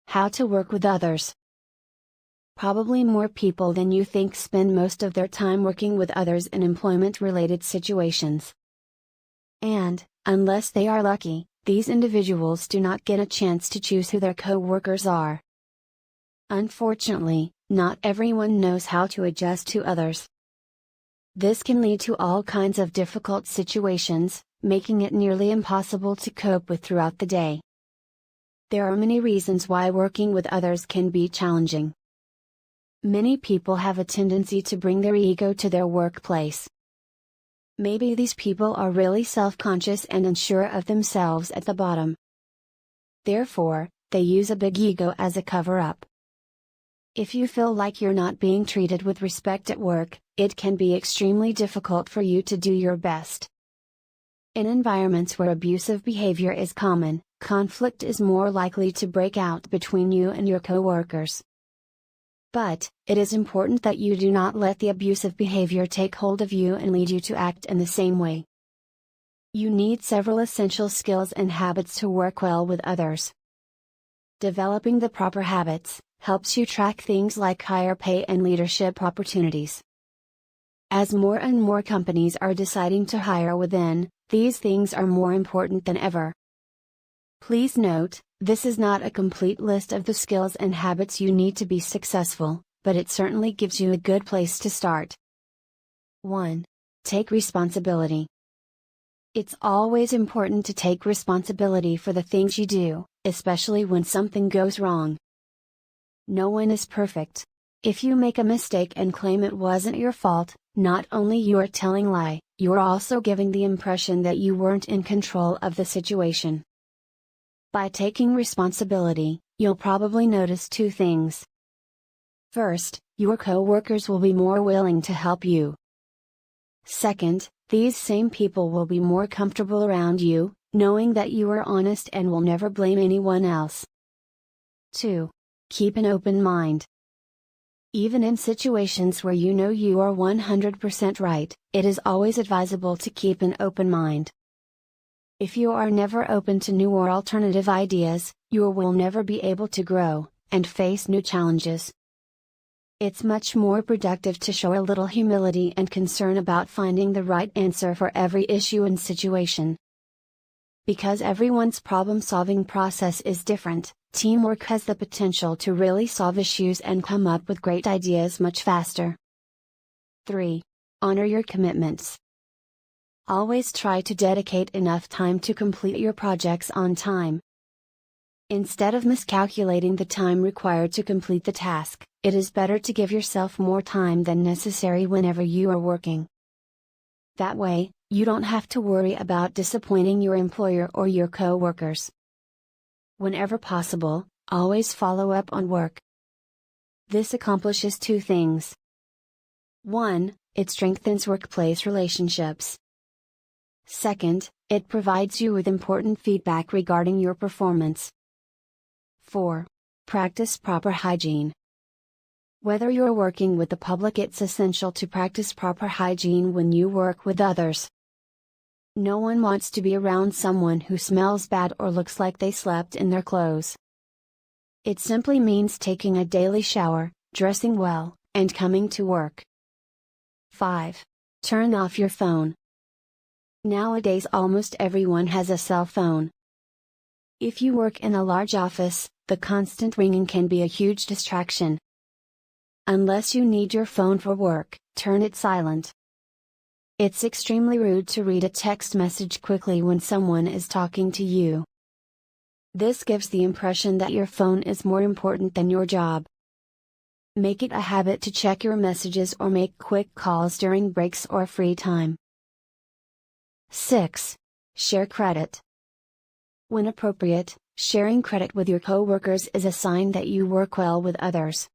how to work with others. Probably more people than you think spend most of their time working with others in employment-related situations. And, unless they are lucky, these individuals do not get a chance to choose who their co-workers are. Unfortunately, not everyone knows how to adjust to others. This can lead to all kinds of difficult situations, making it nearly impossible to cope with throughout the day. There are many reasons why working with others can be challenging. Many people have a tendency to bring their ego to their workplace. Maybe these people are really self-conscious and unsure of themselves at the bottom. Therefore, they use a big ego as a cover-up. If you feel like you're not being treated with respect at work, it can be extremely difficult for you to do your best. In environments where abusive behavior is common, conflict is more likely to break out between you and your coworkers. But, it is important that you do not let the abusive behavior take hold of you and lead you to act in the same way. You need several essential skills and habits to work well with others. Developing the proper habits helps you track things like higher pay and leadership opportunities. As more and more companies are deciding to hire within, these things are more important than ever. Please note, this is not a complete list of the skills and habits you need to be successful, but it certainly gives you a good place to start. 1. Take responsibility. It's always important to take responsibility for the things you do, especially when something goes wrong. No one is perfect. If you make a mistake and claim it wasn't your fault, not only you're telling lie, you're also giving the impression that you weren't in control of the situation. By taking responsibility, you'll probably notice two things. First, your coworkers will be more willing to help you. Second, these same people will be more comfortable around you, knowing that you are honest and will never blame anyone else. 2. Keep an open mind. Even in situations where you know you are 100% right, it is always advisable to keep an open mind. If you are never open to new or alternative ideas, you will never be able to grow and face new challenges. It's much more productive to show a little humility and concern about finding the right answer for every issue and situation. Because everyone's problem-solving process is different, teamwork has the potential to really solve issues and come up with great ideas much faster. 3. Honor your commitments. Always try to dedicate enough time to complete your projects on time. Instead of miscalculating the time required to complete the task, it is better to give yourself more time than necessary whenever you are working. That way, you don't have to worry about disappointing your employer or your coworkers. Whenever possible, always follow up on work. This accomplishes two things. 1. It strengthens workplace relationships. Second, it provides you with important feedback regarding your performance. 4. Practice proper hygiene. Whether you're working with the public, it's essential to practice proper hygiene when you work with others. No one wants to be around someone who smells bad or looks like they slept in their clothes. It simply means taking a daily shower, dressing well, and coming to work. 5. Turn off your phone. Nowadays almost everyone has a cell phone. If you work in a large office, the constant ringing can be a huge distraction. Unless you need your phone for work, turn it silent. It's extremely rude to read a text message quickly when someone is talking to you. This gives the impression that your phone is more important than your job. Make it a habit to check your messages or make quick calls during breaks or free time. 6. Share credit. When appropriate, sharing credit with your coworkers is a sign that you work well with others.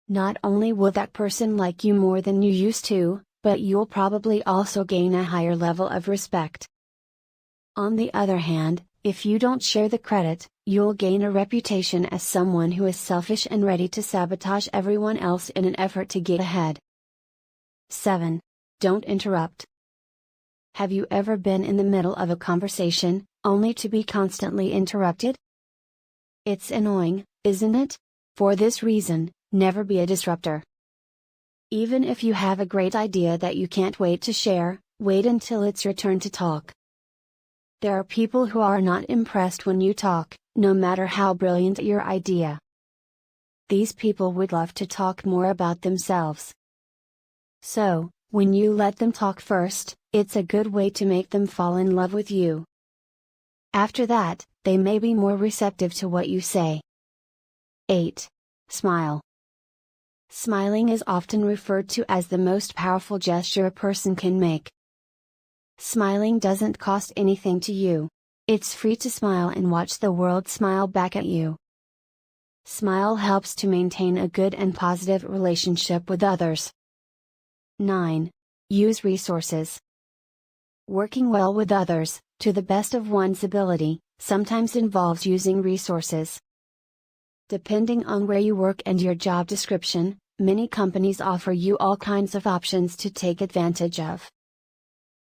Not only will that person like you more than you used to, but you'll probably also gain a higher level of respect. On the other hand, if you don't share the credit, you'll gain a reputation as someone who is selfish and ready to sabotage everyone else in an effort to get ahead. 7. Don't interrupt. Have you ever been in the middle of a conversation, only to be constantly interrupted? It's annoying, isn't it? For this reason, never be a disruptor. Even if you have a great idea that you can't wait to share, wait until it's your turn to talk. There are people who are not impressed when you talk, no matter how brilliant your idea. These people would love to talk more about themselves. So, when you let them talk first, it's a good way to make them fall in love with you. After that, they may be more receptive to what you say. 8. Smile. Smiling is often referred to as the most powerful gesture a person can make. Smiling doesn't cost anything to you. It's free to smile and watch the world smile back at you. Smile helps to maintain a good and positive relationship with others. 9. Use resources. Working well with others, to the best of one's ability, sometimes involves using resources. Depending on where you work and your job description, many companies offer you all kinds of options to take advantage of.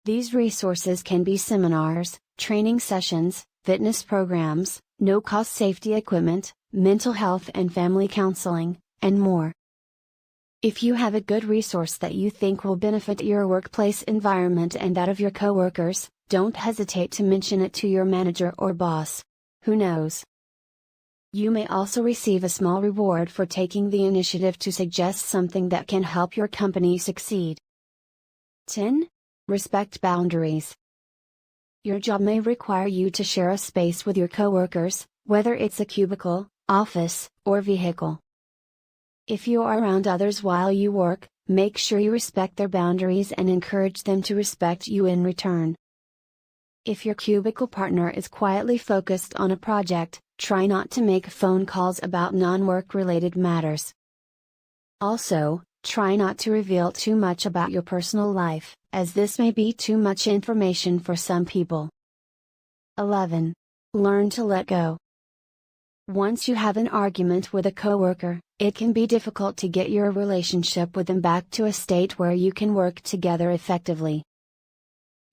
These resources can be seminars, training sessions, fitness programs, no-cost safety equipment, mental health and family counseling, and more. If you have a good resource that you think will benefit your workplace environment and that of your coworkers, don't hesitate to mention it to your manager or boss. Who knows? You may also receive a small reward for taking the initiative to suggest something that can help your company succeed. 10. Respect boundaries. Your job may require you to share a space with your coworkers, whether it's a cubicle, office, or vehicle. If you are around others while you work, make sure you respect their boundaries and encourage them to respect you in return. If your cubicle partner is quietly focused on a project, try not to make phone calls about non-work related matters. Also, try not to reveal too much about your personal life, as this may be too much information for some people. 11. Learn to let go. Once you have an argument with a coworker, it can be difficult to get your relationship with them back to a state where you can work together effectively.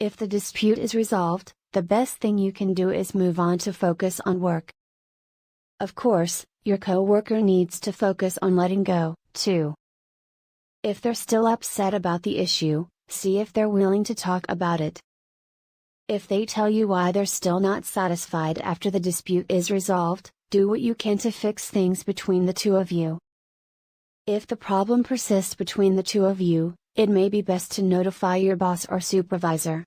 If the dispute is resolved, the best thing you can do is move on to focus on work. Of course, your coworker needs to focus on letting go, too. If they're still upset about the issue, see if they're willing to talk about it. If they tell you why they're still not satisfied after the dispute is resolved, do what you can to fix things between the two of you. If the problem persists between the two of you, it may be best to notify your boss or supervisor.